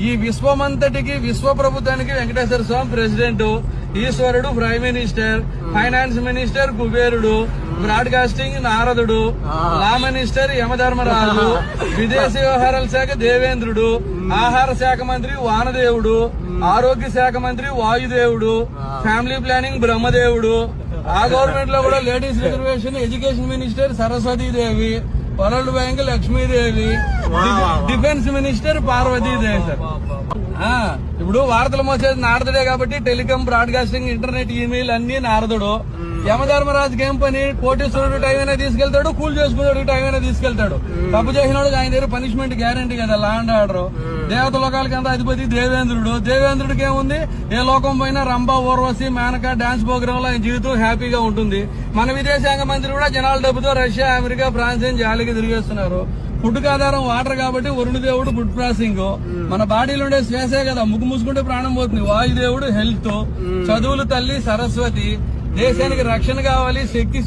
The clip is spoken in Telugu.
ఈ విశ్వమంతటికి విశ్వ ప్రభుత్వానికి వెంకటేశ్వర స్వామి ప్రెసిడెంట్, ఈశ్వరుడు ప్రైమ్ మినిస్టర్, ఫైనాన్స్ మినిస్టర్ కుబేరుడు, బ్రాడ్కాస్టింగ్ నారదుడు, లా మినిస్టర్ యమధర్మరాజు, విదేశీ వ్యవహారాల శాఖ దేవేంద్రుడు, ఆహార శాఖ మంత్రి వానదేవుడు, ఆరోగ్య శాఖ మంత్రి వాయుదేవుడు, ఫ్యామిలీ ప్లానింగ్ బ్రహ్మదేవుడు, ఆ గవర్నమెంట్ లో కూడా ladies reservation education minister Saraswatidevi, world bank Lakshmidevi, defence minister Parvatidevi. Sir ఇప్పుడు వార్తలు మోసేది నారదుడే కాబట్టి టెలికాం, బ్రాడ్కాస్టింగ్, ఇంటర్నెట్, ఈమెయిల్ అన్ని నారదుడు. యమధర్మరాజుకి ఏం పని? కోటేశ్వరుడు టైం అయినా తీసుకెళ్తాడు, కూల్ చేసుకున్నాడు టైం అయినా తీసుకెళ్తాడు. తప్పు చేసినాడు ఆయన దగ్గర పనిష్మెంట్ గ్యారంటీ కదా, లా అండ్ ఆర్డర్. దేవత లోకాలకంతా అధిపతి దేవేంద్రుడు. దేవేంద్రుడికి ఏముంది? ఏ లోకం పోయినా రంభ, ఊర్వశి, మేనక డాన్స్ ప్రోగ్రామ్ లో ఆయన జీవితం హ్యాపీగా ఉంటుంది. మన విదేశాంగ మంత్రి కూడా జనాల డబ్బుతో రష్యా, అమెరికా, ఫ్రాన్స్ అని జాలికి తిరిగేస్తున్నారు. ఫుడ్ కి ఆధారం వాటర్ కాబట్టి వరుణదేవుడు ఫుడ్ ప్రాసెసింగ్. మన బాడీలో ఉండే శ్వాసే కదా, ముక్కు మూసుకుంటే ప్రాణం పోతుంది. వాయుదేవుడు హెల్త్, చదువులు తల్లి సరస్వతి, దేశానికి రక్షణ కావాలి, శక్తి